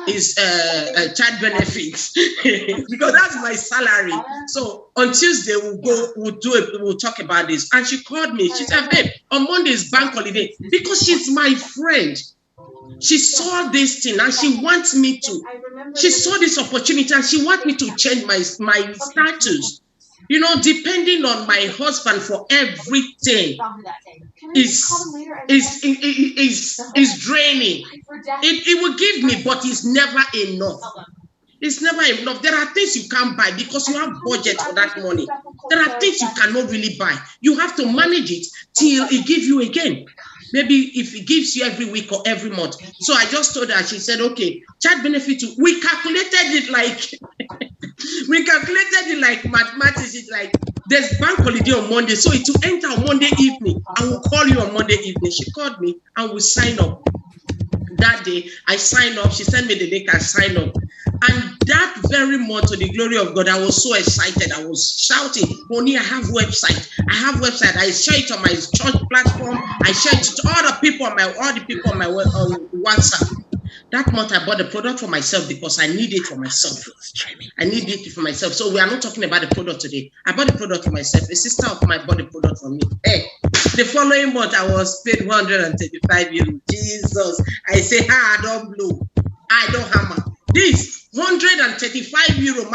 is child benefits because that's my salary. So on Tuesday we'll talk about this. And she called me. She said, babe, on Monday is bank holiday, because she's my friend. She saw this thing and she wants me to. She saw this opportunity and she wants me to change my status. You know, depending on my husband for everything is draining. It will give me, but it's never enough. It's never enough. There are things you can't buy because you have budget for that money. There are things you cannot really buy. You have to manage it till it gives you again. Maybe if it gives you every week or every month. So I just told her, she said, okay, child benefit, we calculated it like mathematics. It's like there's bank holiday on Monday, so it will enter on Monday evening. I will call you on Monday evening. She called me and we sign up. That day, I signed up. She sent me the link. I signed up. And that very month, to the glory of God, I was so excited. I was shouting, Bonnie, I have website. I share it on my church platform. I share it to all the people on my WhatsApp. That month, I bought the product for myself because I need it for myself. I need it for myself. So we are not talking about the product today. I bought the product for myself. A sister of mine bought the product for me. Hey, the following month, I was paid 135 euros. Jesus. I say, I don't blow. I don't hammer. This 135 euro,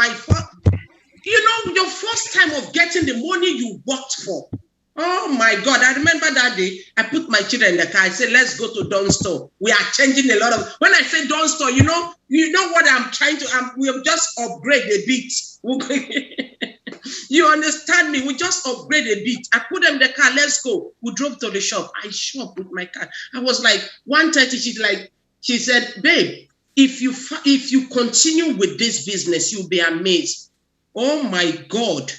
your first time of getting the money you worked for. Oh my God, I remember that day, I put my children in the car. I said, let's go to Dawn Store. We are changing a lot of, when I say Dawn Store, you know what I'm trying to, we have just upgrade a bit. You understand me? We just upgrade a bit. I put them in the car, let's go. We drove to the shop. I shop with my car. I was like, 1:30, she said, babe, if you continue with this business, you'll be amazed. Oh my God.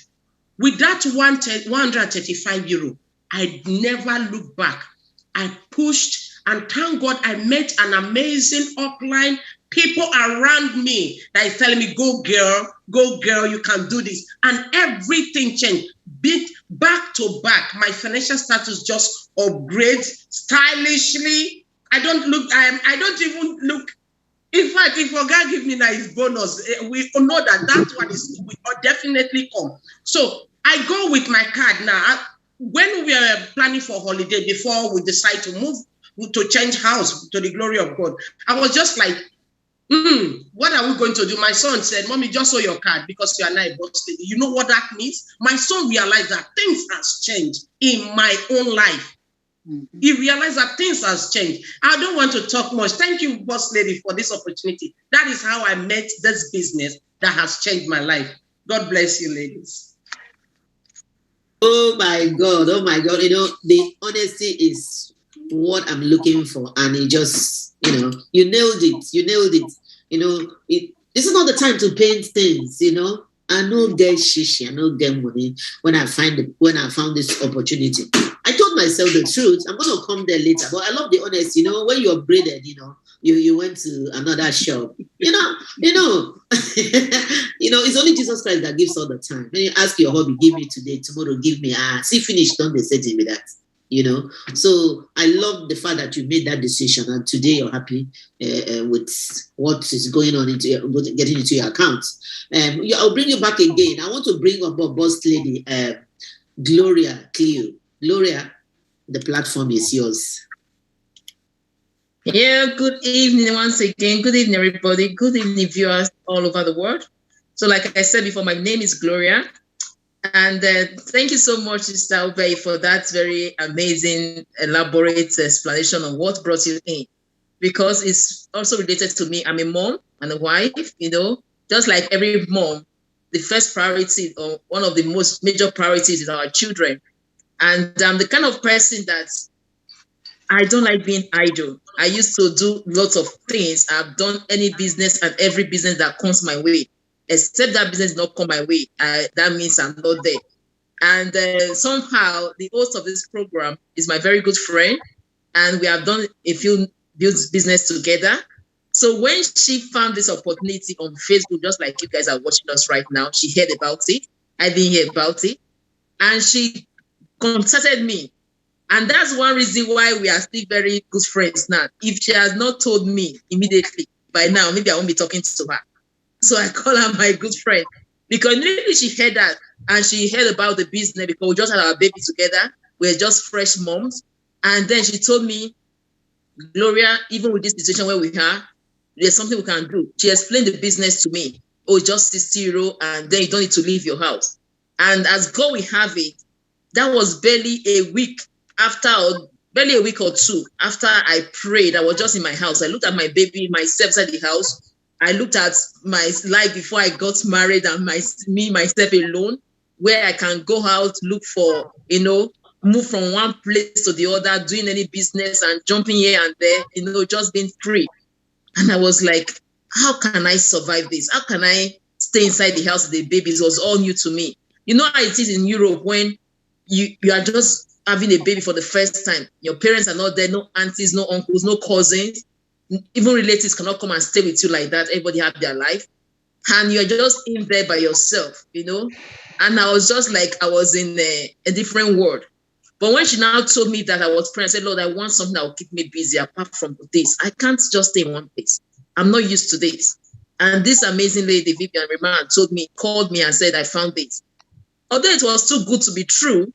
With that 135 euro, I never looked back. I pushed, and thank God I met an amazing upline, people around me that is telling me, go girl, you can do this. And everything changed. Back to back, my financial status just upgrades stylishly. I don't even look. In fact, if God give me nice bonus, we know that one will definitely come. So I go with my card now. When we are planning for holiday, before we decide to move, to change house, to the glory of God, I was just like, what are we going to do? My son said, Mommy, just show your card because you are not a boss lady. You know what that means? My son realized that things has changed in my own life. He realized that things has changed. I don't want to talk much. Thank you, boss lady, for this opportunity. That is how I met this business that has changed my life. God bless you, ladies. Oh my God. You know, the honesty is what I'm looking for. And it just, you nailed it. You know, this is not the time to paint things, I no get shishi, I no get money when I found this opportunity. I told myself the truth. I'm going to come there later, but I love the honesty. When you upgraded, you went to another shop. It's only Jesus Christ that gives all the time. When you ask your hobby, give me today, tomorrow, give me. See, finish, don't they say to me that. So I love the fact that you made that decision, and today you're happy with what is going on getting into your account. I'll bring you back again. I want to bring up a boss lady, Gloria Cleo. Gloria, the platform is yours. Yeah, good evening once again. Good evening, everybody. Good evening, viewers all over the world. So like I said before, my name is Gloria. And thank you so much, Sister Obey, for that very amazing, elaborate explanation on what brought you in. Because it's also related to me. I'm a mom and a wife, just like every mom, the first priority or one of the most major priorities is our children. And I'm the kind of person that I don't like being idle. I used to do lots of things. I've done any business and every business that comes my way. Except that business did not come my way, that means I'm not there. And somehow the host of this program is my very good friend, and we have done a few business together. So when she found this opportunity on Facebook, just like you guys are watching us right now, she heard about it. I didn't hear about it. And she contacted me. And that's one reason why we are still very good friends now. If she has not told me immediately, by now, maybe I won't be talking to her. So I call her my good friend because immediately she heard that and she heard about the business because we just had our baby together. We're just fresh moms. And then she told me, Gloria, even with this situation where we are, there's something we can do. She explained the business to me. Oh, just 60 euro, and then you don't need to leave your house. And as God will have it, that was barely a week after, or barely a week or two after I prayed. I was just in my house. I looked at my baby, myself at the house. I looked at my life before I got married and myself alone, where I can go out, look for, move from one place to the other, doing any business and jumping here and there, just being free. And I was like, how can I survive this? How can I stay inside the house with the babies? It was all new to me. You know how it is in Europe when you are just having a baby for the first time. Your parents are not there, no aunties, no uncles, no cousins. Even relatives cannot come and stay with you like that. Everybody have their life. And you're just in there by yourself, And I was just like, I was in a different world. But when she now told me that I was praying, I said, Lord, I want something that will keep me busy apart from this. I can't just stay in one place. I'm not used to this. And this amazing lady, Vivian Reman, called me and said, I found this. Although it was too good to be true,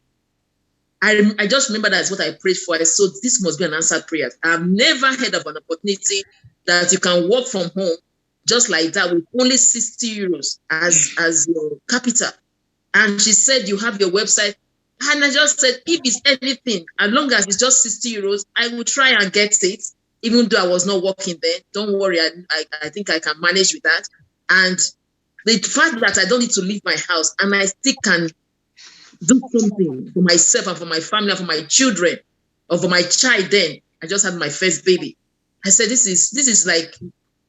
I just remember that's what I prayed for. So this must be an answered prayer. I've never heard of an opportunity that you can work from home just like that with only 60 euros as your capital. And she said, you have your website. And I just said, if it's anything, as long as it's just 60 euros, I will try and get it, even though I was not working there. Don't worry, I think I can manage with that. And the fact that I don't need to leave my house and I still can do something for myself and for my family and for my children or for my child then. I just had my first baby. I said, this is like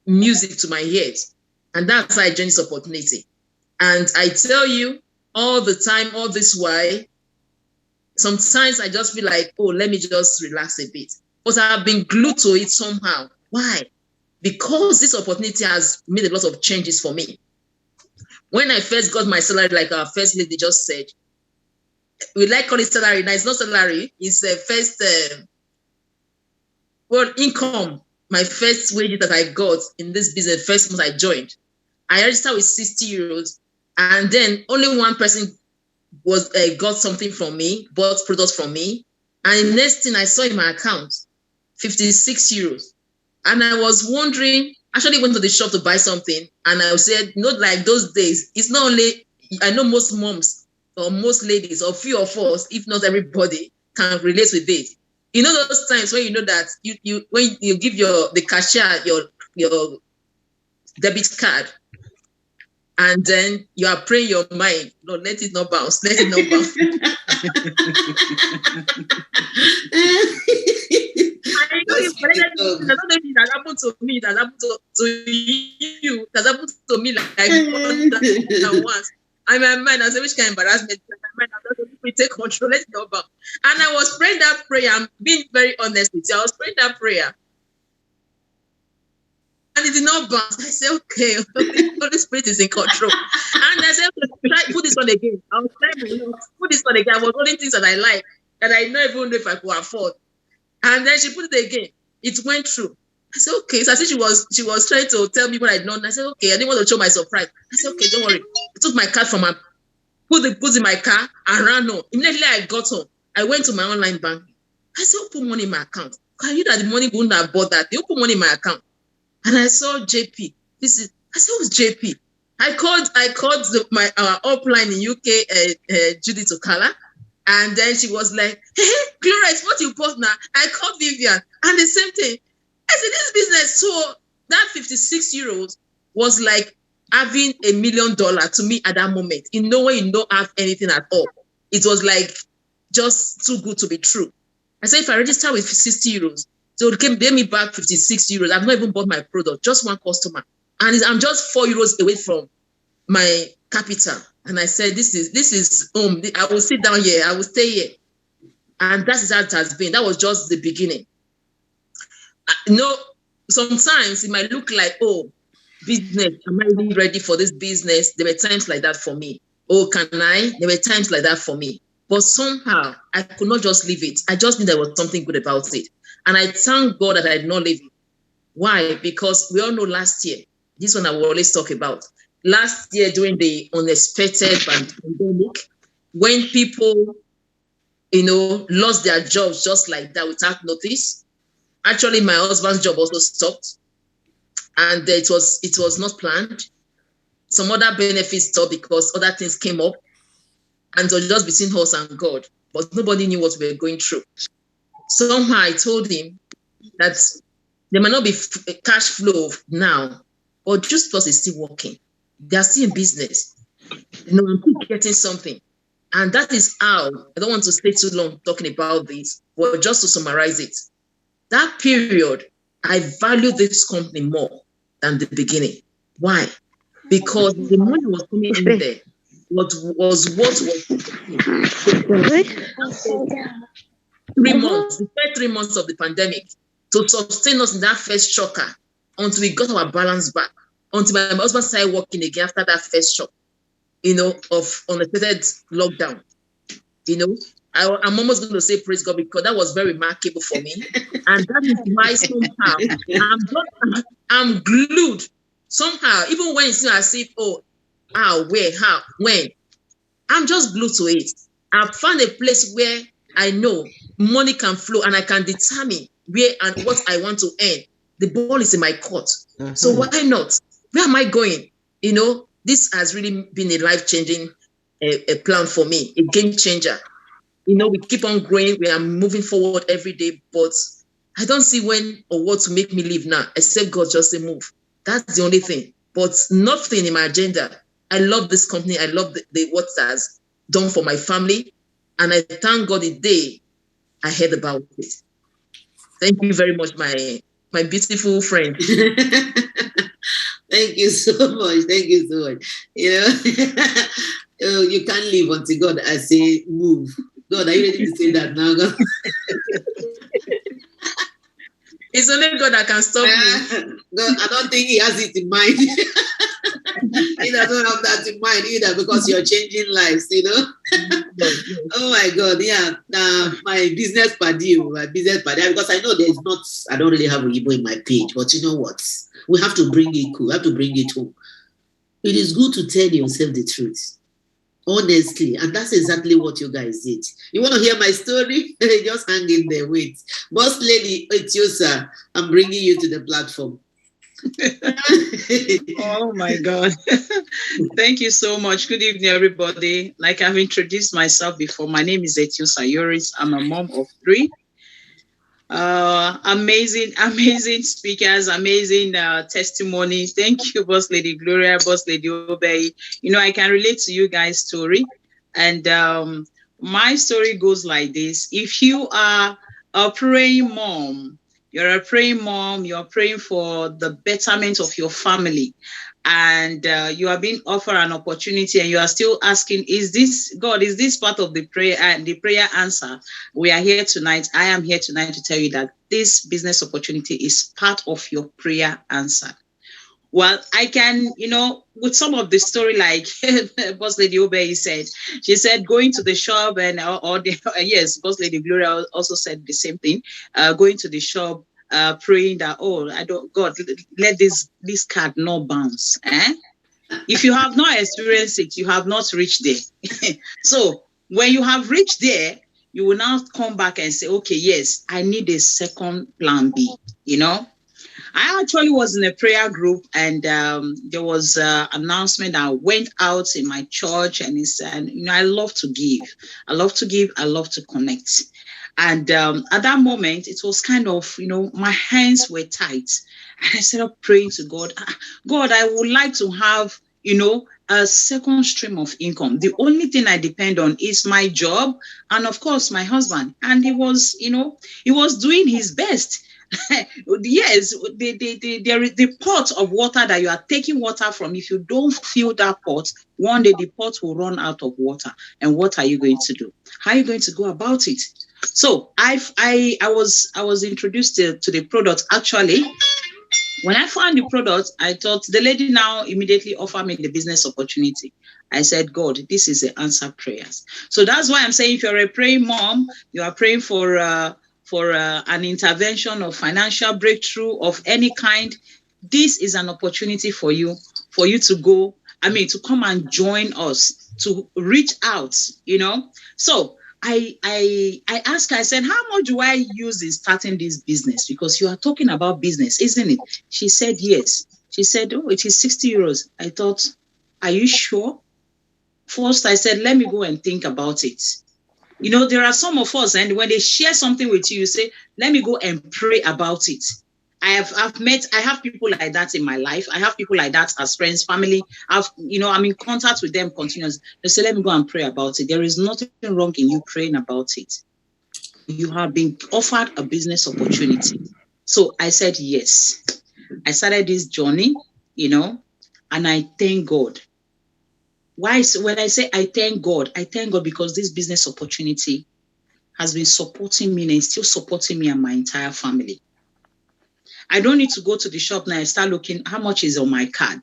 music to my ears. And that's how I joined this opportunity. And I tell you all the time, all this while, sometimes I just feel like, oh, let me just relax a bit. But I've been glued to it somehow. Why? Because this opportunity has made a lot of changes for me. When I first got my salary, like our first lady just said, we like call it salary. Now it's not salary. It's a first income. My first wages that I got in this business, first month I joined. I registered with 60 euros. And then only one person got something from me, bought products from me. And the next thing I saw in my account, 56 euros. And I was wondering, actually went to the shop to buy something. And I said, not like those days. It's not only, I know most moms or most ladies or few of us, if not everybody, can relate with it. You know those times when you know that when you give the cashier your debit card, and then you are praying your mind, no, let it not bounce, let it not bounce. I know if that happened to me, that happened to you, that happened to me like once. And my mind, I said, which kind of embarrassment? My mind, we take control, let it not bounce. And I was praying that prayer. I'm being very honest with you. I was praying that prayer. And it did not bounce. I said, okay, Holy Spirit is in control. And I said, okay, put this one again. I was trying to put this one again. I was holding things that I like, that I don't even know if I could afford. And then she put it again. It went through. I said, okay. So I said she was trying to tell me what I'd done. I said, okay. I didn't want to show my surprise. I said, okay, don't worry. I took my card from her, put in my car, and ran home. Immediately I got home. I went to my online bank. I said, put money in my account. Can you that the money wouldn't have bought that? They put money in my account. And I saw JP. I said, who's JP? I called my upline in UK, Judith Okala. And then she was like, hey, Gloria, what you bought now? I called Vivian. And the same thing. I said, this business, so that 56 euros was like having $1 million to me at that moment. When you don't have anything at all. It was like just too good to be true. I said, if I register with 60 euros, so it came, pay me back 56 euros. I've not even bought my product, just one customer. And I'm just 4 euros away from my capital. And I said, this is home. I will sit down here. I will stay here. And that is how it has been. That was just the beginning. Sometimes it might look like, oh, business, am I really ready for this business? There were times like that for me. Oh, can I? There were times like that for me. But somehow, I could not just leave it. I just knew there was something good about it. And I thank God that I did not leave it. Why? Because we all know last year, this one I will always talk about. Last year during the unexpected pandemic, when people, lost their jobs just like that without notice. Actually, my husband's job also stopped, and it was not planned. Some other benefits stopped because other things came up, and it was just between us and God. But nobody knew what we were going through. Somehow I told him that there might not be cash flow now, but Just Plus is still working. They are still in business. I'm still getting something. And that is how, I don't want to stay too long talking about this, but just to summarize it, that period, I value this company more than the beginning. Why? Because the money was coming in there. What was 3 months, the first 3 months of the pandemic, to sustain us in that first shocker until we got our balance back, until my husband started working again after that first shock, of unexpected lockdown. I'm almost going to say praise God, because that was very remarkable for me. And that is why somehow I'm glued. Somehow, even when it's not as if, where, how, when, I'm just glued to it. I've found a place where I know money can flow and I can determine where and what I want to earn. The ball is in my court. Mm-hmm. So why not? Where am I going? This has really been a life-changing a plan for me, a game changer. We keep on growing. We are moving forward every day, but I don't see when or what to make me leave now, except God just say move. That's the only thing, but nothing in my agenda. I love this company. I love what it has done for my family. And I thank God the day I heard about it. Thank you very much, my beautiful friend. Thank you so much. Thank you so much. You can't leave until God I say move. God, are you ready to say that now? God? It's only God that can stop me. God, I don't think he has it in mind. He doesn't have that in mind either, because you're changing lives, Oh my God, yeah. My business buddy, because I know I don't really have Igbo in my page, but you know what? We have to bring it cool. We have to bring it home. It is good to tell yourself the truth. Honestly, and that's exactly what you guys did. You want to hear my story? Just hang in there, wait. Boss Lady Etiosa, I'm bringing you to the platform. Oh my God. Thank you so much. Good evening, everybody. Like I've introduced myself before, my name is Etiosa Yoris. I'm a mom of 3. Amazing speakers, amazing testimonies. Thank you, Boss Lady Gloria, Boss Lady Obey. I can relate to you guys' story. And my story goes like this. If you are a praying mom, you're praying for the betterment of your family, and you are being offered an opportunity, and you are still asking, is this part of the prayer and the prayer answer? We are here tonight. I am here tonight to tell you that this business opportunity is part of your prayer answer. Well, I can, with some of the story, like Boss Lady Obey said, she said going to the shop, and yes, Boss Lady Gloria also said the same thing, going to the shop, praying that, God, let this card not bounce. If you have not experienced it, you have not reached there. So when you have reached there, you will now come back and say, okay, yes, I need a second plan B, I actually was in a prayer group, and there was an announcement that went out in my church, and it said, I love to give. I love to connect. And at that moment, it was kind of, my hands were tight. And I started praying to God, God, I would like to have, a second stream of income. The only thing I depend on is my job and, of course, my husband. And he was doing his best. Yes, the pot of water that you are taking water from, if you don't fill that pot, one day the pot will run out of water. And what are you going to do? How are you going to go about it? So I was introduced to the product. Actually, when I found the product, I thought the lady now immediately offered me the business opportunity. I said, God, this is the answer prayers. So that's why I'm saying, if you're a praying mom, you are praying for for an intervention or financial breakthrough of any kind, this is an opportunity for you to go, to come and join us, to reach out, So I asked her, I said, how much do I use in starting this business? Because you are talking about business, isn't it? She said, yes. She said, oh, it is 60 euros. I thought, are you sure? First, I said, let me go and think about it. There are some of us, and when they share something with you, you say, let me go and pray about it. I have people like that in my life. I have people like that as friends, family. I'm in contact with them continuously. They say, let me go and pray about it. There is nothing wrong in you praying about it. You have been offered a business opportunity. So I said, yes. I started this journey, and I thank God. Why? When I say I thank God because this business opportunity has been supporting me and is still supporting me and my entire family. I don't need to go to the shop now and start looking how much is on my card.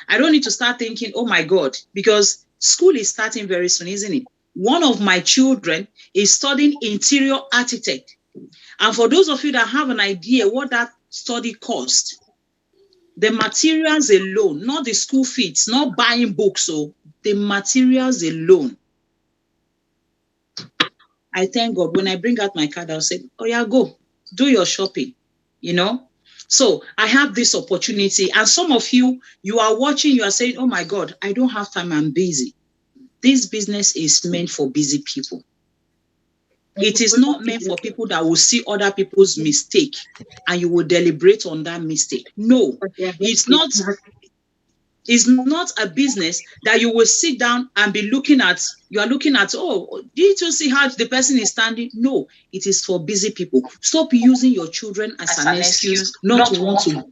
I don't need to start thinking, oh my God, because school is starting very soon, isn't it? One of my children is studying interior architect. And for those of you that have an idea what that study cost, the materials alone, not the school fees, not buying books, so the materials alone. I thank God when I bring out my card, I'll say, oh yeah, go do your shopping, So I have this opportunity. And some of you are watching, you are saying, oh my God, I don't have time, I'm busy. This business is meant for busy people. It is not meant for people that will see other people's mistake and you will deliberate on that mistake. No, it's not. It's not a business that you will sit down and be looking at. You are looking at, oh, did you see how the person is standing? No, it is for busy people. Stop using your children as an excuse not to want to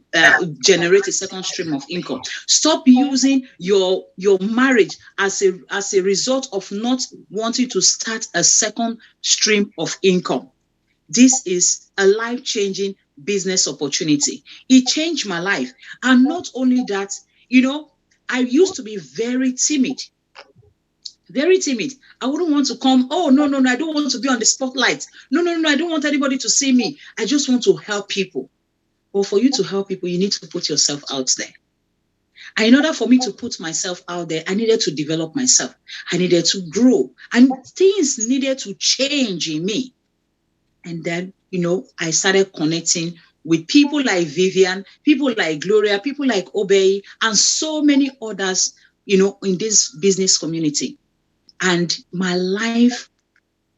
generate a second stream of income. Stop using your marriage as a result of not wanting to start a second stream of income. This is a life-changing business opportunity. It changed my life. And not only that, I used to be very timid. Very timid. I wouldn't want to come. Oh, no, I don't want to be on the spotlight. No, I don't want anybody to see me. I just want to help people. But for you to help people, you need to put yourself out there. And in order for me to put myself out there, I needed to develop myself. I needed to grow. And things needed to change in me. And then, I started connecting with people like Vivian, people like Gloria, people like Obey, and so many others, in this business community. And my life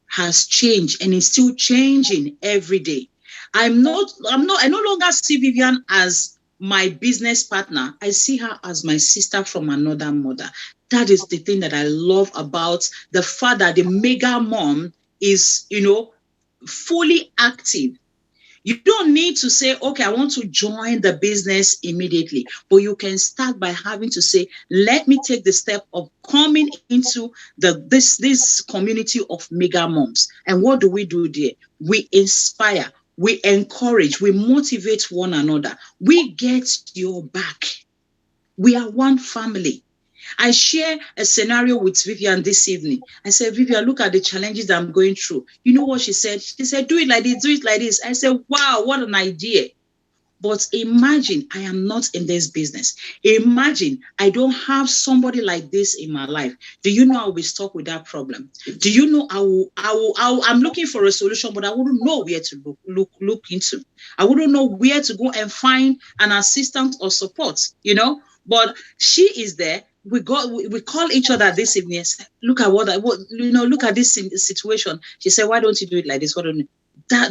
has changed and is still changing every day. I no longer see Vivian as my business partner. I see her as my sister from another mother. That is the thing that I love about the fact that the mega mom is, fully active. You don't need to say, okay, I want to join the business immediately, but you can start by having to say, let me take the step of coming into this community of mega moms. And what do we do there? We inspire, we encourage, we motivate one another. We get your back. We are one family. I share a scenario with Vivian this evening. I said, Vivian, look at the challenges that I'm going through. You know what she said? She said, do it like this, do it like this. I said, wow, what an idea. But imagine I am not in this business. Imagine I don't have somebody like this in my life. Do you know I will be stuck with that problem? Do you know I'm looking for a solution, but I wouldn't know where to look into. I wouldn't know where to go and find an assistant or support, But she is there. We call each other this evening. Look at look at this situation. She said, why don't you do it like this? Why don't you?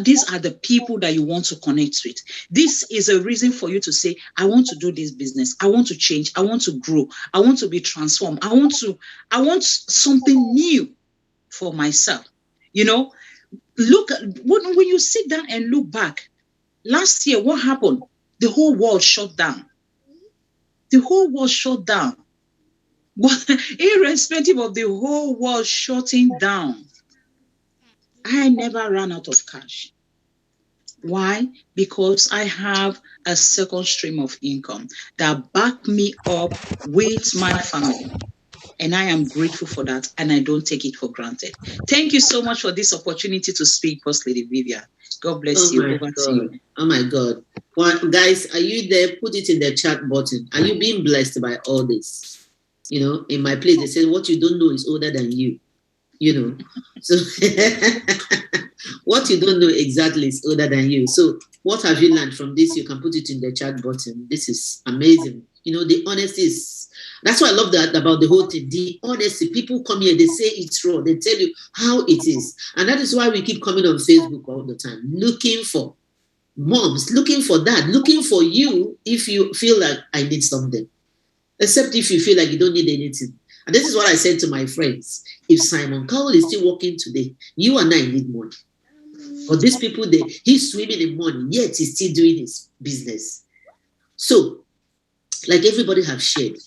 These are the people that you want to connect with. This is a reason for you to say, I want to do this business. I want to change. I want to grow. I want to be transformed. I want something new for myself. Look, when you sit down and look back, last year, what happened? The whole world shut down. The whole world shut down. But irrespective of the whole world shutting down, I never ran out of cash. Why? Because I have a second stream of income that back me up with my family. And I am grateful for that, and I don't take it for granted. Thank you so much for this opportunity to speak, First Lady Vivian. God bless you. Over to you. Oh my God. Well, guys, are you there? Put it in the chat button. Are you being blessed by all this? You know, in my place, they say what you don't know is older than you. You know, so what you don't know exactly is older than you. So what have you learned from this? You can put it in the chat button. This is amazing. You know, the honesty is, that's why I love that about the whole thing. The honesty. People come here, they say it's raw. They tell you how it is. And that is why we keep coming on Facebook all the time, looking for moms, looking for that, looking for you if you feel like I need something. Except if you feel like you don't need anything. And this is what I said to my friends. If Simon Cowell is still working today, you and I need money. But these people, he's swimming in money, yet he's still doing his business. So, like everybody have shared,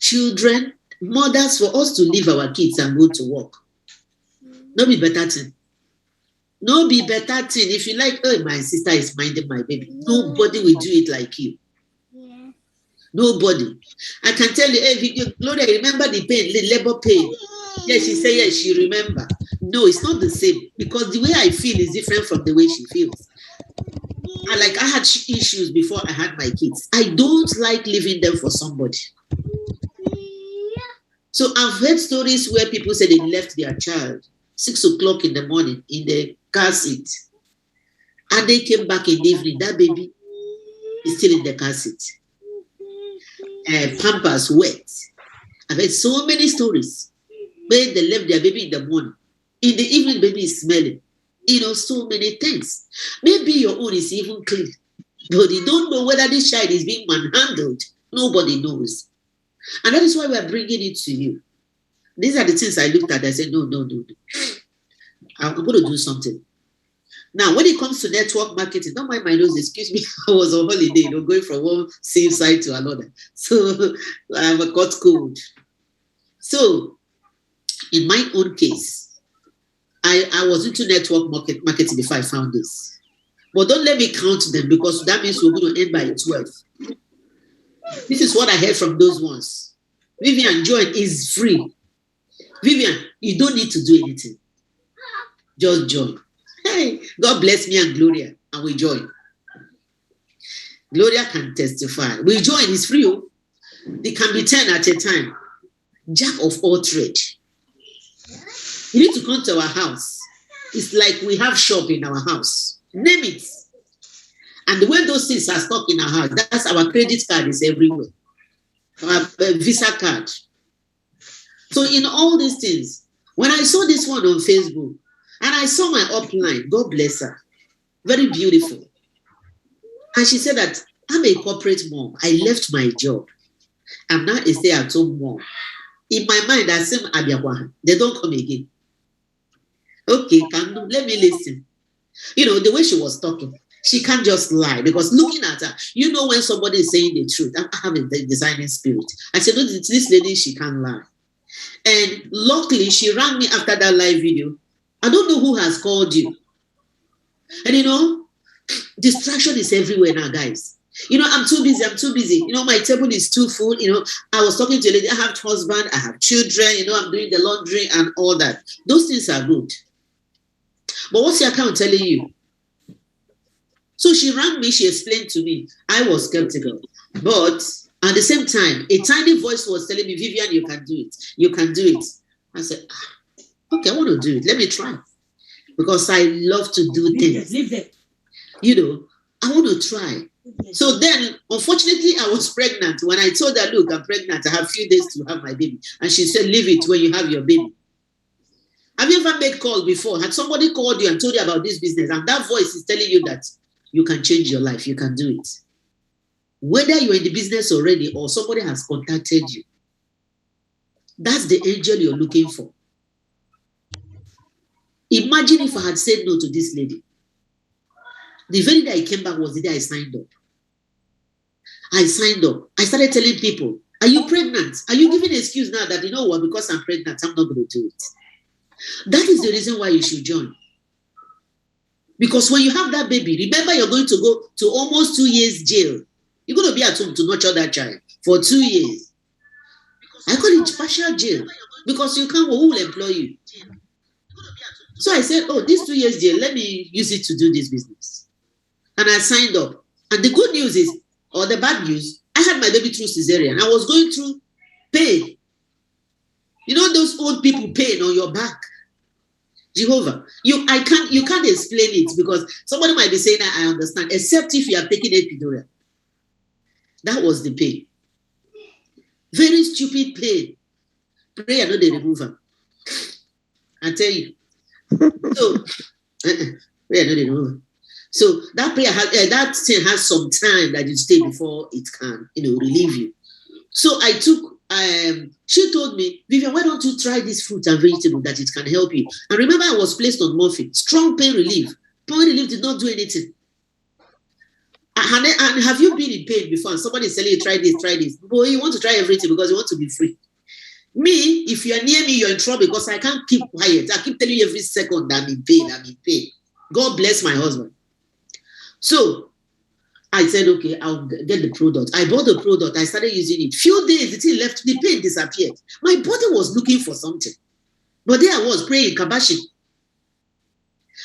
children, mothers, for us to leave our kids and go to work. No be better thing. No be better thing. If you like, oh, my sister is minding my baby. Nobody will do it like you. Nobody. I can tell you, hey, Gloria, remember the pain, the labor pain. Yes, she said, yes, she remember. No, it's not the same because the way I feel is different from the way she feels. And like I had issues before I had my kids. I don't like leaving them for somebody. So I've heard stories where people say they left their child 6 o'clock in the morning in the car seat. And they came back in the evening. That baby is still in the car seat. Pampers wet. I've heard so many stories where they left their baby in the morning. In the evening, baby is smelling. You know, so many things. Maybe your own is even clean. But you don't know whether this child is being manhandled. Nobody knows. And that is why we are bringing it to you. These are the things I looked at. I said, no. I'm going to do something. Now, when it comes to network marketing, don't mind my nose, excuse me. I was on holiday, going from one safe side to another. So I have a cut cold. So in my own case, I was into network marketing before I found this. But don't let me count them because that means we're going to end by 12. This is what I heard from those ones. Vivian, join is free. Vivian, you don't need to do anything. Just join. Hey, God bless me and Gloria, and we join. Gloria can testify. We join, it's free. They can be 10 at a time. Jack of all trade. You need to come to our house. It's like we have shop in our house. Name it. And when those things are stuck in our house, that's our credit card is everywhere. Our Visa card. So in all these things, when I saw this one on Facebook, and I saw my upline, God bless her, very beautiful. And she said that I'm a corporate mom. I left my job. I'm now a stay-at-home mom. In my mind, I said, they don't come again. Okay, let me listen. You know, the way she was talking, she can't just lie because looking at her, you know when somebody is saying the truth, I have a designing spirit. I said, no, this lady, she can't lie. And luckily, she rang me after that live video. I don't know who has called you. And you know, distraction is everywhere now, guys. You know, I'm too busy. You know, my table is too full. You know, I was talking to a lady, I have a husband, I have children, you know, I'm doing the laundry and all that. Those things are good. But what's your account telling you? So she rang me, she explained to me. I was skeptical. But at the same time, a tiny voice was telling me, Vivian, you can do it. You can do it. I said, okay, I want to do it. Let me try. Because I love to do things. Leave them. You know, I want to try. So then, unfortunately, I was pregnant. When I told her, look, I'm pregnant. I have a few days to have my baby. And she said, leave it when you have your baby. Have you ever made call before? Had somebody called you and told you about this business? And that voice is telling you that you can change your life. You can do it. Whether you're in the business already or somebody has contacted you, that's the angel you're looking for. Imagine if I had said no to this lady. The very day I came back was the day I signed up. I signed up. I started telling people, are you pregnant? Are you giving an excuse now that, you know what, because I'm pregnant, I'm not going to do it? That is the reason why you should join. Because when you have that baby, remember you're going to go to almost 2 years jail. You're going to be at home to nurture that child for 2 years. I call it partial jail because you can't, who will employ you? So I said, oh, these 2 years jail, let me use it to do this business. And I signed up. And the good news is, or the bad news, I had my baby through cesarean. I was going through pain. You know those old people pain on your back? Jehovah, you can't explain it because somebody might be saying, I understand, except if you are taking epidural. That was the pain. Very stupid pain. Prayer, not the remover. I tell you. So, prayer, not the remover. So that prayer that thing has some time that you stay before it can, relieve you. So I took. She told me, Vivian, why don't you try this fruit and vegetable that it can help you? And remember, I was placed on morphine, strong pain relief. Pain relief did not do anything. And have you been in pain before? And somebody is telling you, try this. Boy, you want to try everything because you want to be free. Me, if you are near me, you're in trouble because I can't keep quiet. I keep telling you every second that I'm in pain. God bless my husband. So I said, okay, I'll get the product. I bought the product. I started using it. Few days, the thing left, the pain disappeared. My body was looking for something. But there I was praying, kabashing.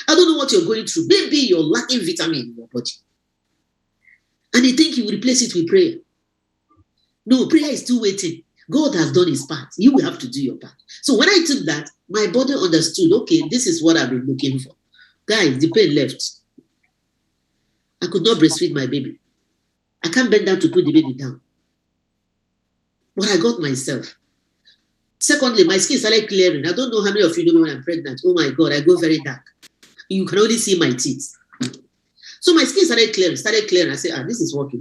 I don't know what you're going through. Maybe you're lacking vitamin in your body. And you think you will replace it with prayer. No, prayer is still waiting. God has done his part. You will have to do your part. So when I took that, my body understood, okay, this is what I've been looking for. Guys, the pain left. I could not breastfeed my baby. I can't bend down to put the baby down. But I got myself. Secondly, my skin started clearing. I don't know how many of you know me when I'm pregnant. Oh my God, I go very dark. You can only see my teeth. So my skin started clearing. I said, this is working.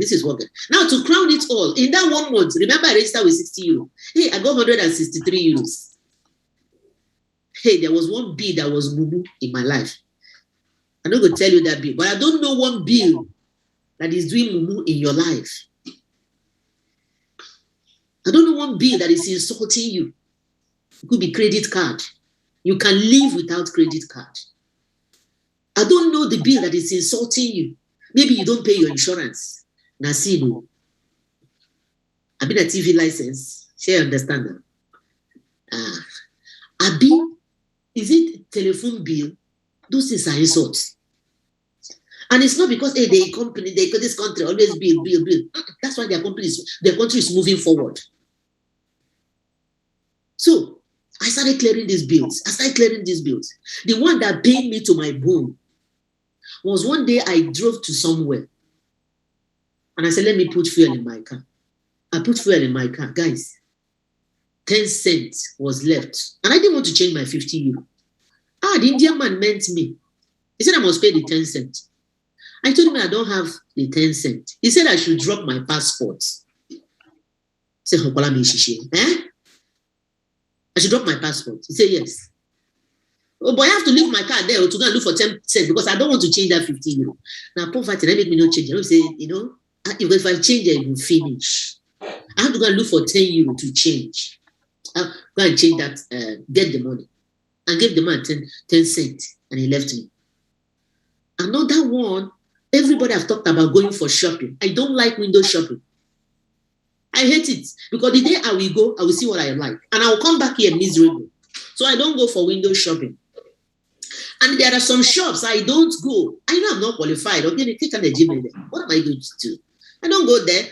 Now to crown it all, in that 1 month, remember I registered with 60 euros. Hey, I got 163 euros. Hey, there was one bill that was moo in my life. I'm not going to tell you that bill, but I don't know one bill that is doing moo in your life. I don't know one bill that is insulting you. It could be credit card. You can live without credit card. I don't know the bill that is insulting you. Maybe you don't pay your insurance. Nasibu. I've been a TV license. Share understand that. Abi, is it telephone bill? Those things are insults. And it's not because this country always bill. That's why their country is moving forward. So I started clearing these bills. The one that pained me to my bone was one day I drove to somewhere. And I said, let me put fuel in my car. I put fuel in my car. Guys, 10 cents was left. And I didn't want to change my 50 euro. The Indian man meant me. He said I must pay the 10 cents. I told him I don't have the 10 cents. He said I should drop my passport. I said, I should drop my passport. He said, yes. Oh, but I have to leave my car there to go and look for 10 cents because I don't want to change that 15 euro. Now, poverty, that make me not change. I don't say, if I change it, it will finish. I have to go and look for 10 euro to change. I'll go and change that, get the money. And gave the man 10 cents. And he left me. Another one, everybody have talked about going for shopping. I don't like window shopping. I hate it because the day I will go, I will see what I like. And I will come back here miserable. So I don't go for window shopping. And there are some shops I don't go. I know I'm not qualified. Okay, click on the gym there. What am I going to do? I don't go there.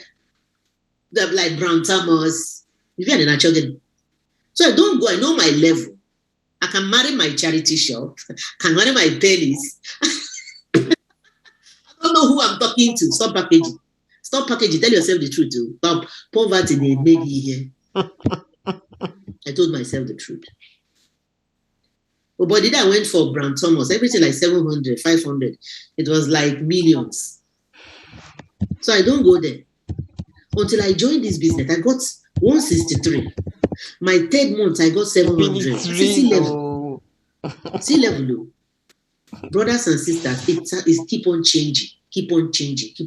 They're like Brown Thomas. If you're in a children. So I don't go. I know my level. I can marry my charity shop. Can marry my pennies. I don't know who I'm talking to. Stop packaging. Tell yourself the truth too. About poverty, they made you here. I told myself the truth. But then I went for Brown Thomas. Everything like 700, 500. It was like millions. So I don't go there. Until I joined this business, I got 163. My third month, I got 700. See level. See level. Brothers and sisters, it's keep on changing, keep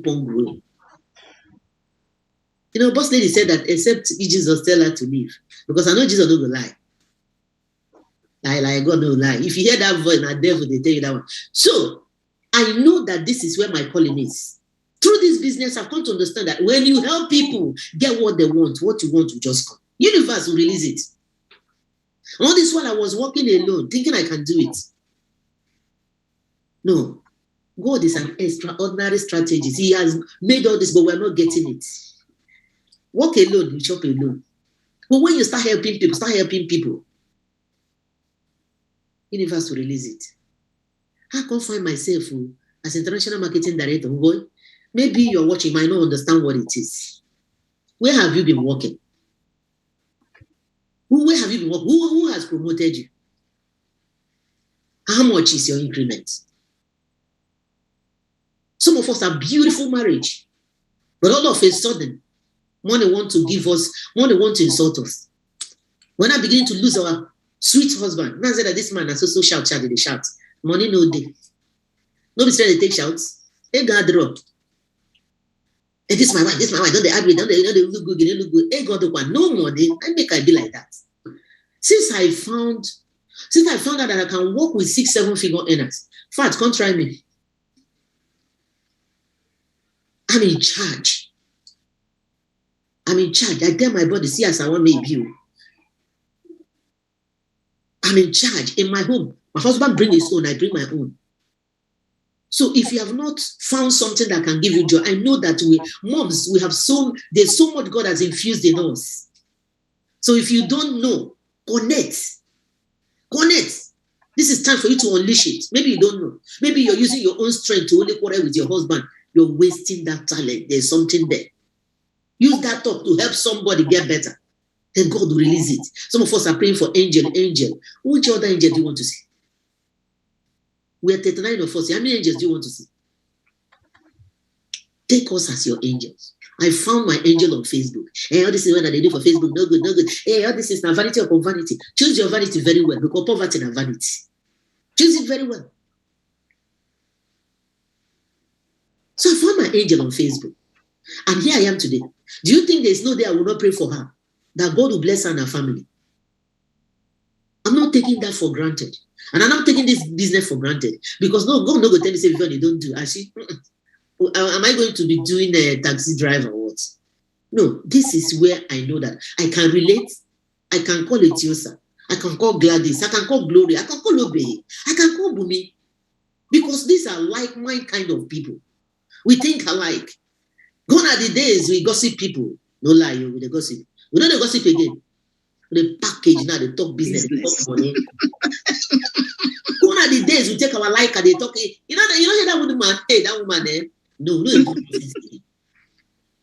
on growing. Boss lady said that except Jesus tell her to leave. Because I know Jesus don't go lie. Like God no lie. If you hear that voice, that devil, they tell you that one. So I know that this is where my calling is. Through this business, I've come to understand that when you help people get what they want, what you want will just come. Universe will release it. All this while I was walking alone, thinking I can do it. No. God is an extraordinary strategist. He has made all this, but we're not getting it. Walk alone, you chop alone. But when you start helping people, universe will release it. I can't find myself as international marketing director. Boy, maybe you're watching, might not understand what it is. Where have you been working? Where have you been working? Who has promoted you? How much is your increment? Some of us have beautiful marriage, but all of a sudden, money want to give us, money want to insult us. We're not beginning to lose our sweet husband. Now say that this man has also shout, they shout. Money no day. Nobody say they take shouts. Hey, God drop. Hey, this my wife. Don't they agree? Don't they look good? They look good. Hey, God drop. No money. I be like that. Since I found out that I can work with 6-7 figure earners, in fact, come try me. I'm in charge. I tell my body, see as I want me view. I'm in charge in my home. My husband brings his own, I bring my own. So if you have not found something that can give you joy, I know that there's so much God has infused in us. So if you don't know, connect. This is time for you to unleash it. Maybe you don't know. Maybe you're using your own strength to only quarrel with your husband. You're wasting that talent. There's something there. Use that talk to help somebody get better. Then God will release it. Some of us are praying for angel. Which other angel do you want to see? We are 39 of us. How many angels do you want to see? Take us as your angels. I found my angel on Facebook. Hey, all this is what they do for Facebook. No good. Hey, all this is now vanity upon vanity. Choose your vanity very well, because poverty and vanity. Choose it very well. So I found my angel on Facebook. And here I am today. Do you think there's no day I will not pray for her? That God will bless her and her family. I'm not taking that for granted. And I'm not taking this business for granted. Because no, God no go tell me, say, you don't do. Actually, am I going to be doing a taxi driver or what? No, this is where I know that I can relate. I can call Etiosa. I can call Gladys. I can call Gloria. I can call Obey. I can call Bumi. Because these are like-minded kind of people. We think alike. Gone are the days we gossip people. No lie, we the gossip. We don't gossip again. The package now, they talk business, they talk money. Gone are the days we take our like and they talk. You know that woman. Hey, that woman there. No.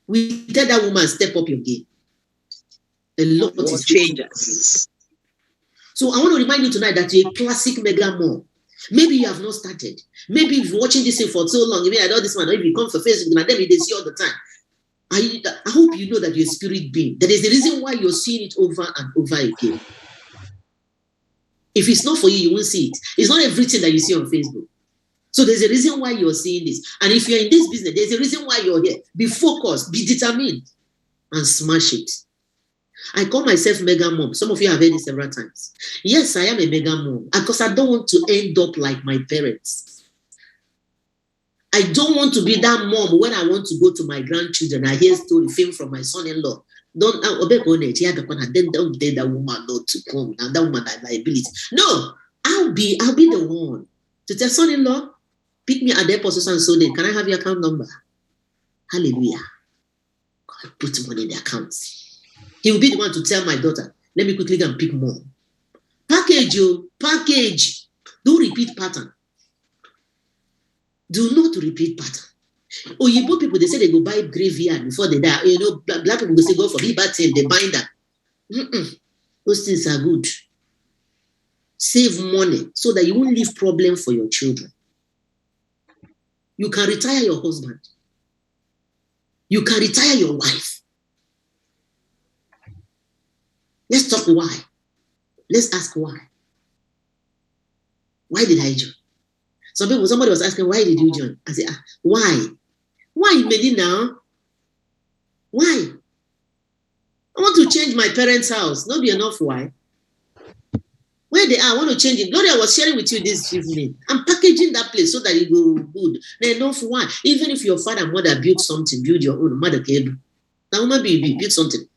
We tell that woman, step up your game. A lot is changes. So I want to remind you tonight that you're a classic mega mom. Maybe you have not started. Maybe you've been watching this thing for so long. You may have done this one, or if you come for Facebook, and then they see all the time. I hope you know that you're a spirit being. That is the reason why you're seeing it over and over again. If it's not for you, you won't see it. It's not everything that you see on Facebook. So there's a reason why you're seeing this. And if you're in this business, there's a reason why you're here. Be focused, be determined, and smash it. I call myself mega mom. Some of you have heard it several times. Yes, I am a mega mom because I don't want to end up like my parents. I don't want to be that mom when I want to go to my grandchildren. I hear story film from my son-in-law. Don't tell that woman not to come and that woman has liability. No, I'll be the one to tell son-in-law, pick me at the position so then can I have your account number? Hallelujah. God put money in the account. He will be the one to tell my daughter, let me quickly go and pick more. Package. Do repeat pattern. Do not repeat pattern. Oyibo people, they say they go buy graveyard before they die. You know, black people, they say go for bad thing, they bind that. Those things are good. Save money so that you won't leave problem for your children. You can retire your husband. You can retire your wife. Let's talk why. Let's ask why. Why did I join? Somebody was asking, why did you join? I said, why? Why, Medina? Why? I want to change my parents' house. Not be enough. Why? Where they are, I want to change it. Gloria was sharing with you this evening. I'm packaging that place so that it will go good. Now, enough. Why? Even if your father and mother built something, build your own. Mother cable. Now, maybe build something.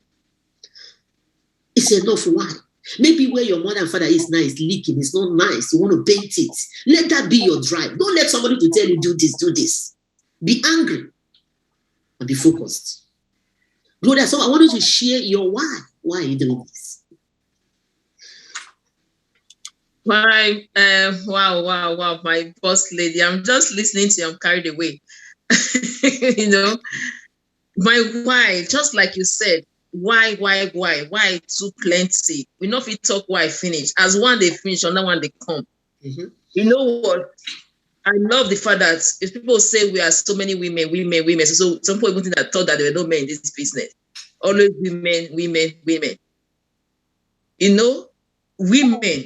It's enough. Why? Maybe where your mother and father is now is leaking. It's not nice. You want to paint it. Let that be your drive. Don't let somebody to tell you, do this, do this. Be angry and be focused. Gloria, so I want you to share your why. Why are you doing this? Why? Wow, my boss lady. I'm just listening to you. I'm carried away. You know, my why, just like you said, why too plenty. We know if we talk why finish. As one they finish, another one they come. Mm-hmm. You know what? I love the fact that if people say we are so many women. So some people even think that thought that there were no men in this business. Always women. You know, women,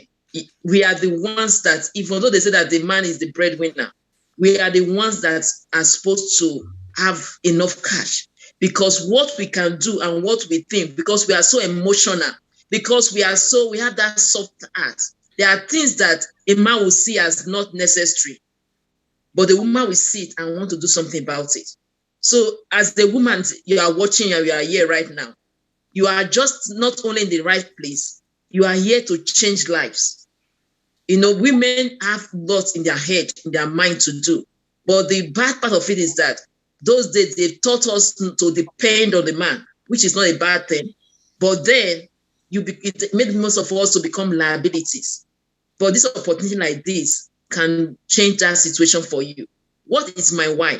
we are the ones that, even though they say that the man is the breadwinner, we are the ones that are supposed to have enough cash, because what we can do and what we think, because we are so emotional, because we have that soft heart. There are things that a man will see as not necessary, but the woman will see it and want to do something about it. So as the woman you are watching and you are here right now, you are just not only in the right place, you are here to change lives. You know, women have lots in their head, in their mind to do. But the bad part of it is that those days they taught us to depend on the man, which is not a bad thing. But then it made most of us to become liabilities. But this opportunity like this can change that situation for you. What is my why?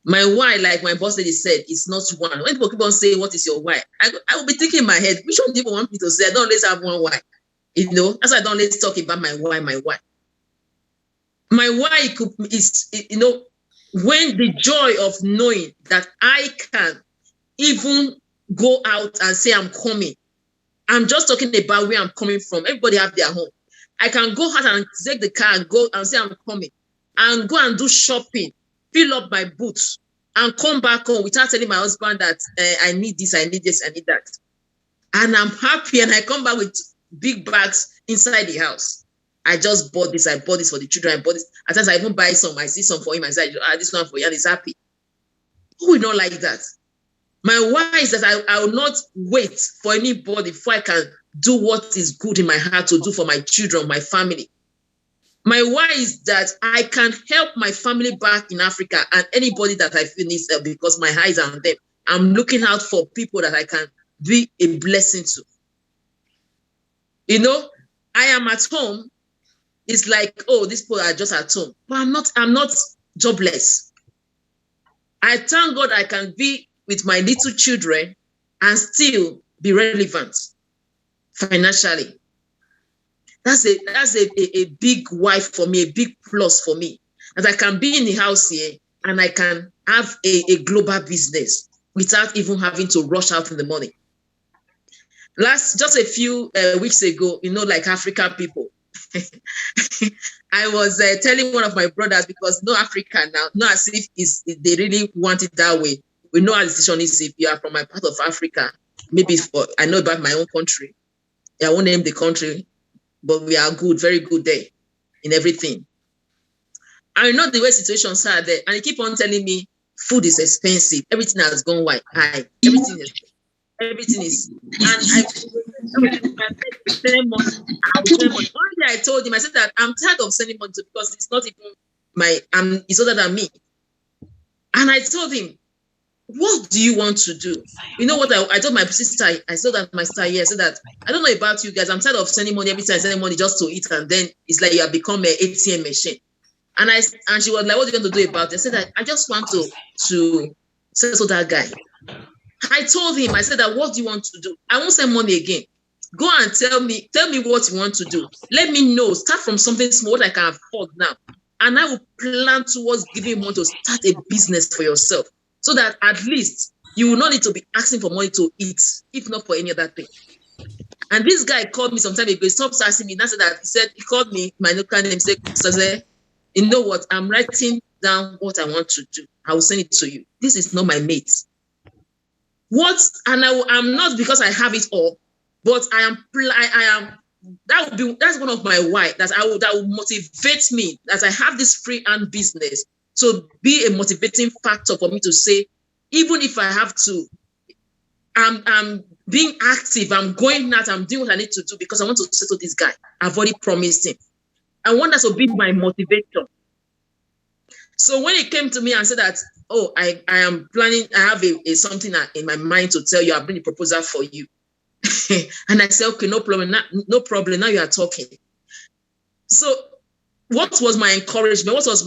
My why, like my boss lady said, is not one. When people keep on saying, what is your why? I will be thinking in my head, which one people want me to say? I don't always have one why. You know, that's why I don't always talk about my why. My why is, you know, when the joy of knowing that I can even go out and say I'm coming. I'm just talking about where I'm coming from. Everybody have their home. I can go out and take the car and go and say I'm coming, and go and do shopping, fill up my boots, and come back home without telling my husband that I need this, I need this, I need that. And I'm happy, and I come back with big bags inside the house. I just bought this, I bought this for the children, I bought this. At times I even buy some, I see some for him, I say, this one for you, and he's happy. Who will not like that? My why is that I will not wait for anybody before I can do what is good in my heart to do for my children, my family. My why is that I can help my family back in Africa and anybody that I feel needs help, because my eyes are on them. I'm looking out for people that I can be a blessing to. You know, I am at home. It's like, oh, these people are just at home. But I'm not jobless. I thank God I can be with my little children and still be relevant financially. That's a big why for me, a big plus for me. That I can be in the house here and I can have a global business without even having to rush out in the morning. Just a few weeks ago, you know, like African people, I was telling one of my brothers, because no African now, not as if they really want it that way. We know how the decision is. If you are from my part of Africa, maybe I know about my own country. I won't name the country, but we are good, very good there in everything. I know the way situations are there, and they keep on telling me food is expensive. Everything has gone high. Everything is. And One day I told him, I said that I'm tired of sending money because it's not even it's other than me. And I told him, what do you want to do? You know what I told my sister, I said that my sister here, I said that I don't know about you guys. I'm tired of sending money every time I send money just to eat, and then it's like you have become an ATM machine. And she was like, what are you going to do about it? I said that I just want to settle that guy. I told him, I said that what do you want to do? I won't send money again. Go and tell me what you want to do. Let me know. Start from something small that I can afford now. And I will plan towards giving money to start a business for yourself, so that at least you will not need to be asking for money to eat, if not for any other thing. And this guy called me some time ago. He stopped asking me. And I said that he called me, my local name, said, you know what? I'm writing down what I want to do. I will send it to you. This is not my mate. I'm not because I have it all, but I am. That's one of my why that will motivate me, that I have this free hand business to be a motivating factor for me to say, even if I have to I'm being active. I'm going out. I'm doing what I need to do because I want to settle this guy. I've already promised him. I want that to be my motivation. So when he came to me and said that, oh, I am planning, I have a something in my mind to tell you, I've been a proposal for you. And I said, okay, no problem. No problem. Now you are talking. So what was my encouragement? What was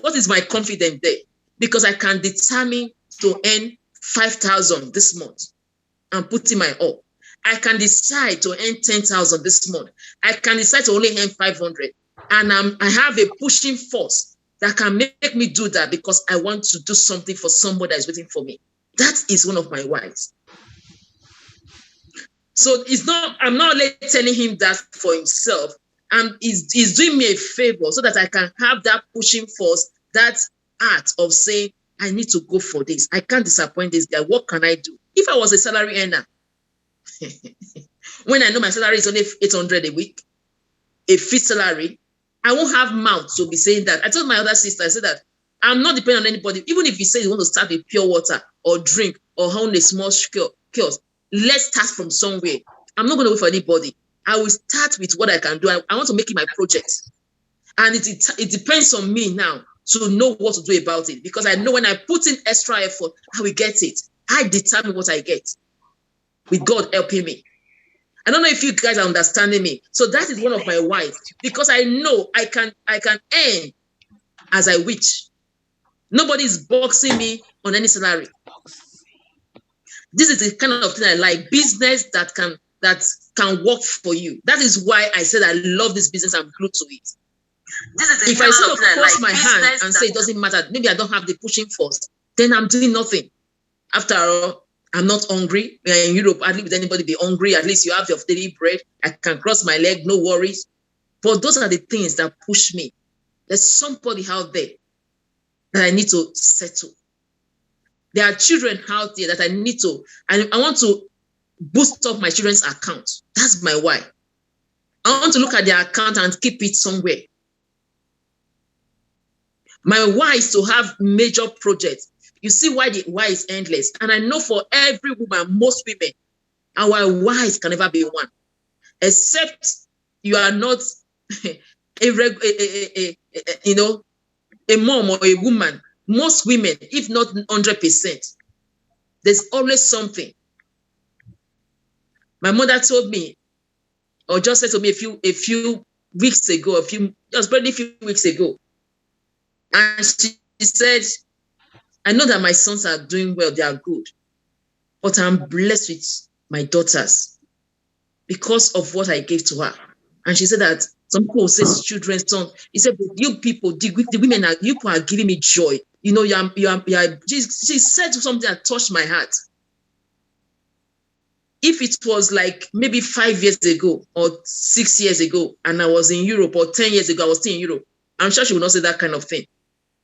what is my confidence there? Because I can determine to earn 5,000 this month and put in my all. I can decide to earn 10,000 this month. I can decide to only earn 500. And I have a pushing force that can make me do that because I want to do something for somebody that is waiting for me. That is one of my whys. So I'm not only telling him that for himself, he's doing me a favor so that I can have that pushing force, that art of saying, I need to go for this. I can't disappoint this guy. What can I do? If I was a salary earner, when I know my salary is only 800 a week, a fixed salary, I won't have mouth to be saying that. I told my other sister, I said that I'm not depending on anybody. Even if you say you want to start with pure water or drink or own a small kiosk, let's start from somewhere. I'm not going to wait for anybody. I will start with what I can do. I want to make it my project. And it depends on me now to know what to do about it. Because I know when I put in extra effort, I will get it. I determine what I get with God helping me. I don't know if you guys are understanding me. So that is one of my whys. Because I know I can earn as I wish. Nobody is boxing me on any salary. This is the kind of thing I like. Business that can work for you. That is why I said I love this business. I'm glued to it. If I sort of cross my hand and say it doesn't matter, maybe I don't have the pushing force, then I'm doing nothing. After all, I'm not hungry. We are in Europe. I live with anybody be hungry. At least you have your daily bread. I can cross my leg, no worries. But those are the things that push me. There's somebody out there that I need to settle. There are children out there that I need to, I want to boost up my children's account. That's my why. I want to look at their account and keep it somewhere. My why is to have major projects. You see why the why is endless. And I know for every woman, most women, our whys can never be one. Except you are not a mom or a woman. Most women, if not 100%, there's always something. My mother told me, or just said to me a few weeks ago, barely a few weeks ago, and she said, I know that my sons are doing well, they are good, but I'm blessed with my daughters because of what I gave to her. And she said that some people say children's son. He said, but you people, the women, you people are giving me joy. You know, she said something that touched my heart. If it was like maybe 5 years ago or 6 years ago, and I was in Europe, or 10 years ago, I was still in Europe, I'm sure she would not say that kind of thing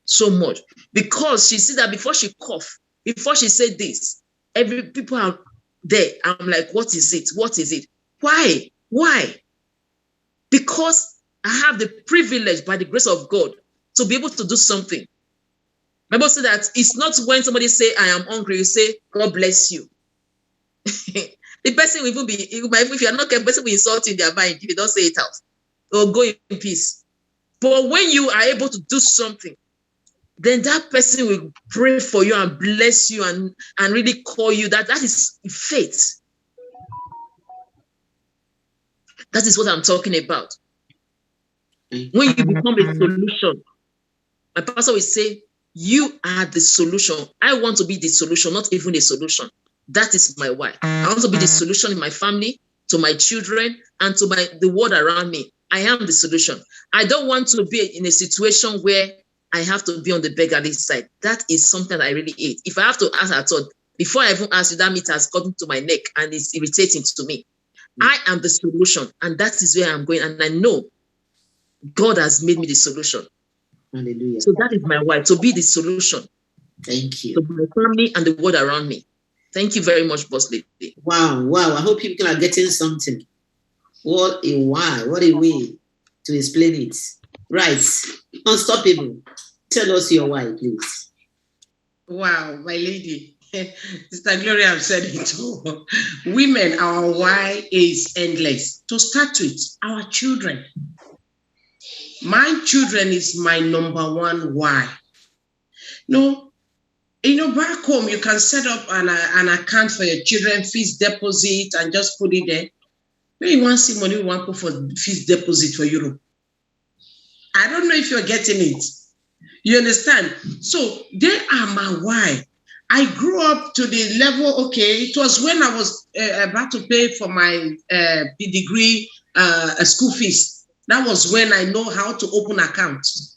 so much. Because she said that before she coughed, before she said this, every people are there. I'm like, what is it? What is it? Why? Why? Because I have the privilege, by the grace of God, to be able to do something. My Bible said that it's not when somebody say, I am hungry, you say, God bless you. The person will even be, if you are not careful, the person will insult you in their mind if you don't say it out. Or go in peace. But when you are able to do something, then that person will pray for you and bless you and really call you. That is faith. That is what I'm talking about. When you become a solution, my pastor will say, you are the solution. I want to be the solution, not even a solution. That is my why. I want to be the solution in my family, to my children, and to the world around me. I am the solution. I don't want to be in a situation where I have to be on the beggarly side. That is something that I really hate. If I have to ask at all, before I even ask you, that meat has gotten to my neck and it's irritating to me. I am the solution, and that is where I'm going. And I know God has made me the solution. Hallelujah. So that is my why, to be the solution. Thank you. To my family and the world around me. Thank you very much, Boss Lady. Wow. I hope people are getting something. What a why, what a way to explain it. Right. Unstoppable. Tell us your why, please. Wow, my lady. Sister Gloria have said it too. Women, our why is endless. To start with, our children. My children is my number one why. No, back home, you can set up an account for your children, fixed deposit, and just put it there. When you want to see money, you want to put for fixed deposit for Europe. I don't know if you're getting it. You understand? So they are my why. I grew up to the level, okay, it was when I was about to pay for my degree school fees. That was when I know how to open accounts.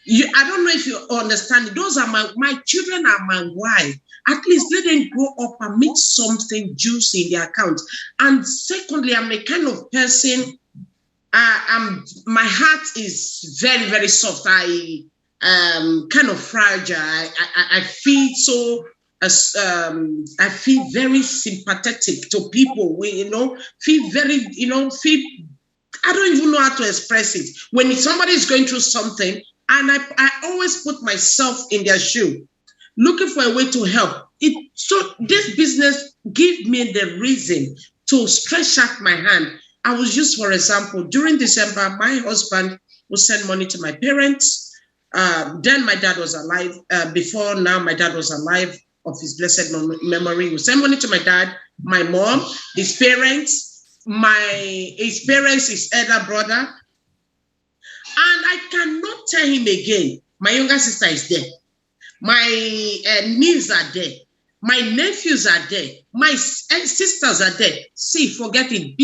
I don't know if you understand. Those are my children are my why. At least let them grow up and make something juicy in their account. And secondly, I'm a kind of person, my heart is very, very soft. I kind of fragile. I feel so. I feel very sympathetic to people. Feel very. Feel. I don't even know how to express it. When somebody is going through something, and I always put myself in their shoe, looking for a way to help. So this business gave me the reason to stretch out my hand. I was used, for example, during December, my husband would send money to my parents. Then my dad was alive. Before now, my dad was alive, of his blessed memory. He would send money to my dad, my mom, his parents, his elder brother. And I cannot tell him again. My younger sister is there. My nieces are there. My nephews are there. My sisters are there. See, forget it.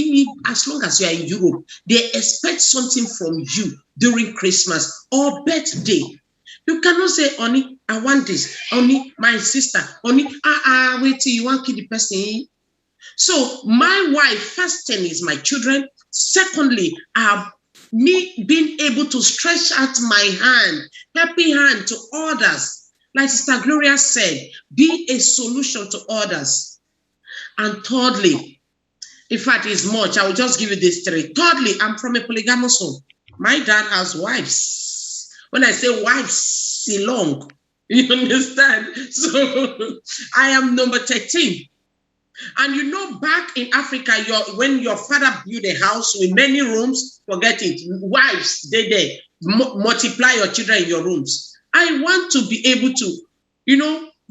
As long as you are in Europe, they expect something from you during Christmas or birthday. You cannot say, Oni, I want this. Oni, my sister. Oni, wait till you want to kill the person. So my wife, first thing is my children. Secondly, me being able to stretch out my hand, helping hand to others. Like Sister Gloria said, be a solution to others. And thirdly, in fact, it's much. I will just give you these three. Thirdly, I'm from a polygamous home. My dad has wives. When I say wives, long. You understand? So I am number 13. And back in Africa, when your father built a house with many rooms, forget it. Wives, they multiply your children in your rooms. I want to be able to,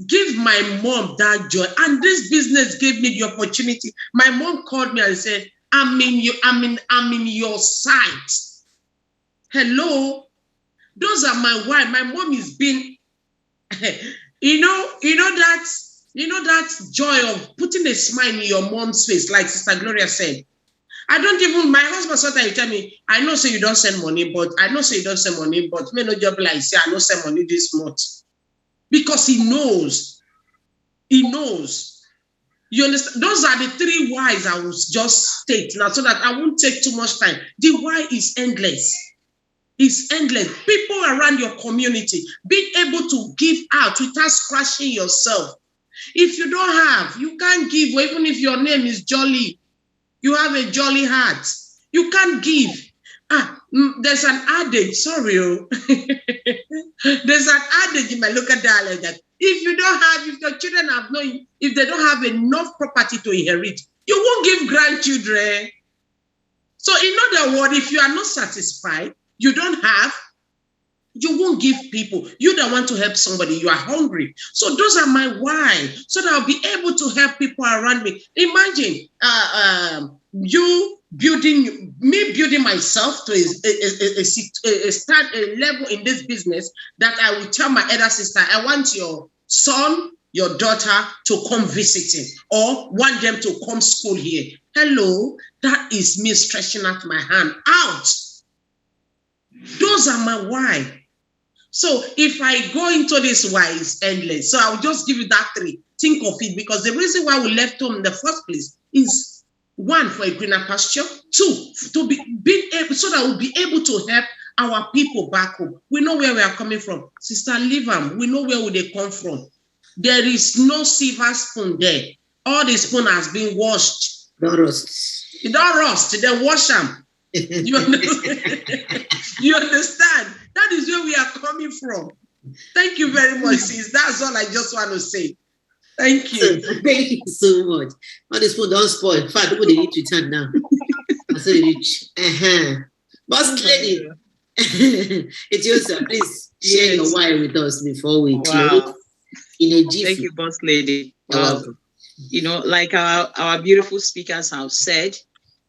give my mom that joy. And this business gave me the opportunity. My mom called me and said, I'm in your sight. Hello. Those are my wife. My mom is being, that joy of putting a smile in your mom's face, like Sister Gloria said. My husband sometimes tell me, I know say you don't send money, but me no job like say I don't send money this month. Because he knows. He knows. You understand? Those are the three whys I will just state now so that I won't take too much time. The why is endless. It's endless. People around your community, being able to give out without scratching yourself. If you don't have, you can't give, even if your name is Jolly. You have a jolly heart. You can't give. There's an adage, sorry. There's an adage in my local dialect that if your children if they don't have enough property to inherit, you won't give grandchildren. So in other words, if you are not satisfied, you don't have, you won't give people. You don't want to help somebody. You are hungry. So those are my why. So that I'll be able to help people around me. Imagine you building myself to a level in this business that I will tell my elder sister, I want your son, your daughter to come visiting or want them to come school here. Hello, that is me stretching out my hand out. Those are my why. So if I go into this why, it's endless. So I'll just give you that three. Think of it, because the reason why we left home in the first place is, one, for a greener pasture. Two, to being able, so that we'll be able to help our people back home. We know where we are coming from. Sister Livam, we know where they come from. There is no silver spoon there. All the spoon has been washed. Don't rust. It don't rust. They wash them. You understand? You understand? That is where we are coming from. Thank you very much, sis. That's all I just want to say. Thank you. So, thank you so much. On this phone, don't spoil. In fact, people they need to turn now. I said, rich. Boss lady, it's yours, sir. Please share your why with us before we close in a jiffy. Thank you, boss lady. You're welcome. You know, like our beautiful speakers have said,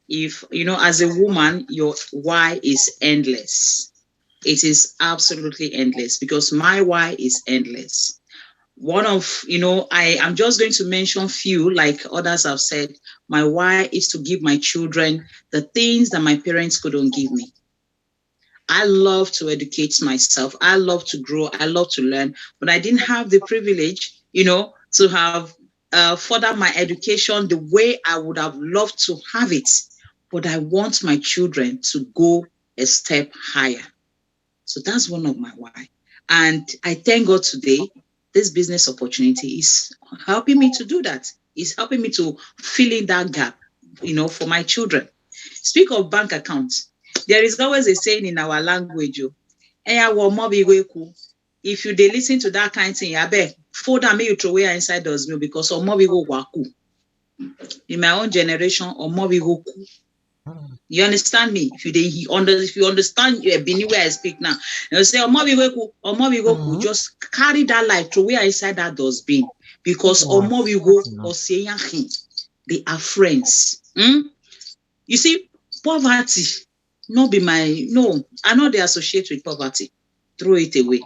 if, you know, as a woman, your why is endless. It is absolutely endless, because my why is endless. One of, you know, I'm just going to mention few, like others have said. My why is to give my children the things that my parents couldn't give me. I love to educate myself. I love to grow. I love to learn, but I didn't have the privilege, you know, to have further my education the way I would have loved to have it. But I want my children to go a step higher. So that's one of my why. And I thank God today, this business opportunity is helping me to do that. It's helping me to fill in that gap, you know, for my children. Speak of bank accounts. There is always a saying in our language, if you dey listen to that kind of thing, I bet fold and make you throw away inside those meal, because omobi go waku. In my own generation, omobi go ku. You understand me? If you understand Benin where I speak now, you say omobi go ku, just carry that life throw away inside that dustbin, because omobi go oseyahin. They are friends. You see, poverty. I know they associate with poverty. Throw it away.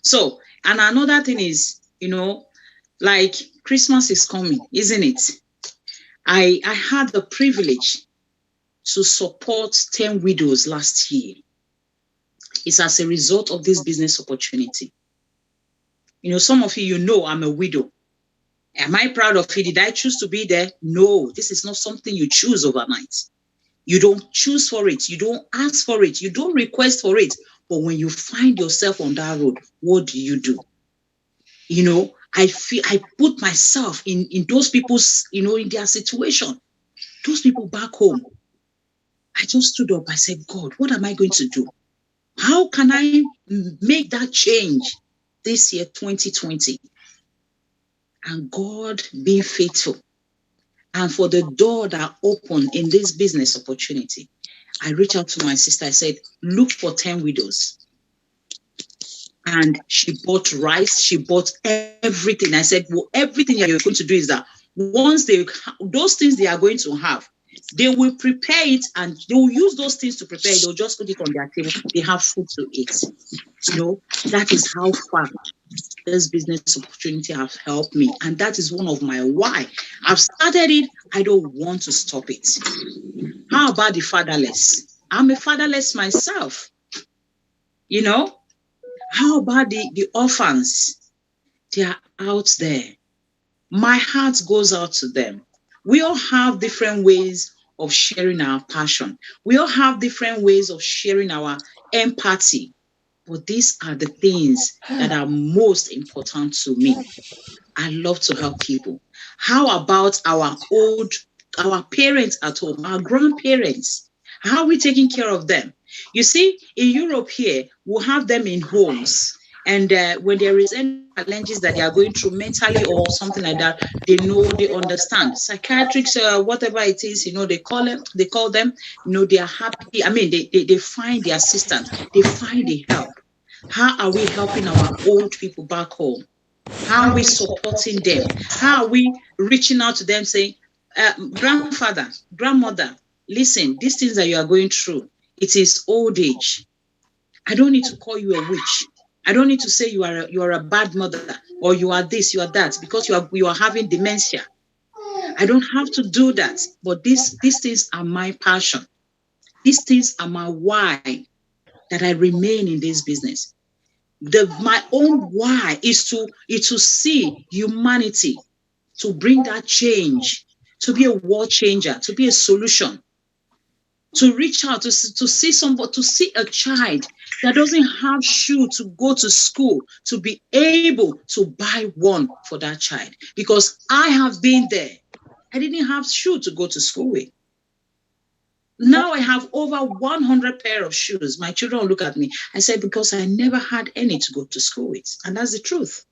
So, and another thing is, you know, like Christmas is coming, isn't it? I had the privilege to support 10 widows last year. It's as a result of this business opportunity. You know, some of you know I'm a widow. Am I proud of it? Did I choose to be there? No, this is not something you choose overnight. You don't choose for it. You don't ask for it. You don't request for it. But when you find yourself on that road, what do? You know, I put myself in those people's, you know, in their situation. Those people back home. I just stood up. I said, God, what am I going to do? How can I make that change this year, 2020? And God being faithful. And for the door that opened in this business opportunity, I reached out to my sister. I said, look for 10 widows. And she bought rice. She bought everything. I said, well, everything you're going to do is that once those things they are going to have, they will prepare it and they will use those things to prepare it. They'll just put it on their table. They have food to eat. You know, that is how far this business opportunity has helped me. And that is one of my why. I've started it. I don't want to stop it. How about the fatherless? I'm a fatherless myself. You know, how about the orphans? They are out there. My heart goes out to them. We all have different ways of sharing our passion. We all have different ways of sharing our empathy. But these are the things that are most important to me. I love to help people. How about our parents at home, our grandparents? How are we taking care of them? You see, in Europe here, we'll have them in homes. And when there is any challenges that they are going through mentally or something like that, they know, they understand. Psychiatrics, whatever it is, you know, they call them, you know, they are happy. I mean, they find the assistance, they find the help. How are we helping our old people back home? How are we supporting them? How are we reaching out to them saying, grandfather, grandmother, listen, these things that you are going through, it is old age. I don't need to call you a witch. I don't need to say you are a bad mother or you are this, you are that, because you are having dementia. I don't have to do that. But these things are my passion. These things are my why that I remain in this business. My own why is to see humanity, to bring that change, to be a world changer, to be a solution, to reach out, to see somebody, to see a child that doesn't have shoe to go to school, to be able to buy one for that child. Because I have been there. I didn't have shoe to go to school with. Now I have over 100 pair of shoes. My children look at me. I said, because I never had any to go to school with. And that's the truth.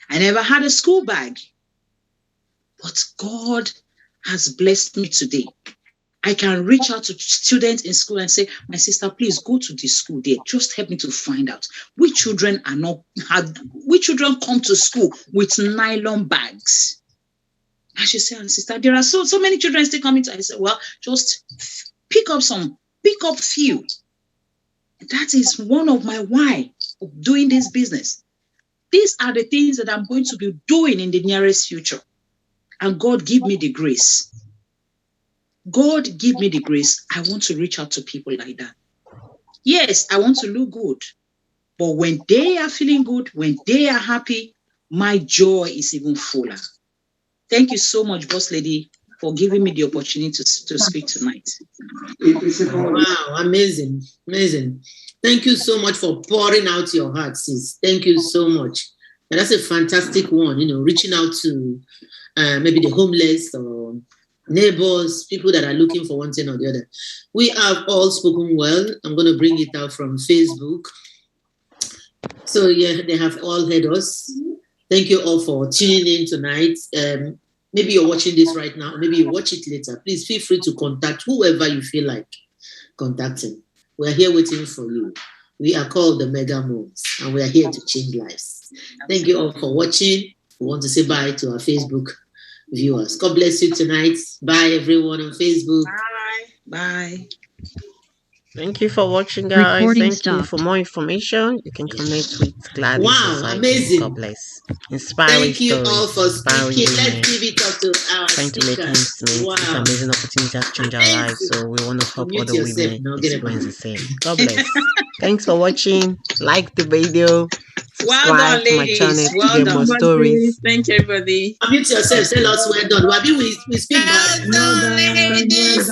I never had a school bag. But God has blessed me today. I can reach out to students in school and say, my sister, please go to the school there. Just help me to find out which children which children come to school with nylon bags. And she said, sister, there are so many children still coming to. I said, well, just pick up few. That is one of my why of doing this business. These are the things that I'm going to be doing in the nearest future. And God give me the grace. God give me the grace. I want to reach out to people like that. Yes, I want to look good. But when they are feeling good, when they are happy, my joy is even fuller. Thank you so much, Boss Lady, for giving me the opportunity to speak tonight. Wow, amazing. Amazing. Thank you so much for pouring out your heart, sis. Thank you so much. And that's a fantastic one, reaching out to maybe the homeless or neighbors, people that are looking for one thing or the other. We have all spoken well. I'm going to bring it out from Facebook. So yeah, they have all heard us. Thank you all for tuning in tonight. Maybe you're watching this right now, maybe you watch it later. Please feel free to contact whoever you feel like contacting. We're here waiting for you. We are called the Mega Moms, and we are here to change lives. Thank you all for watching. We want to say bye to our Facebook viewers. God bless you tonight. Bye, everyone on Facebook. Bye. Thank you for watching, guys. Thank you. For more information, you can connect with Gladys. Wow, amazing. God bless. Inspiring Thank you stories, all for speaking. women, Let's give it up to our trying to make ends meet. Wow. It's an amazing opportunity to change our lives. So we want to help other women experience the same. God bless. Thanks for watching. Like the video. Subscribe to my channel to get more stories. Thank you, everybody. Unmute yourself. Tell us well done. We speak Well done, ladies.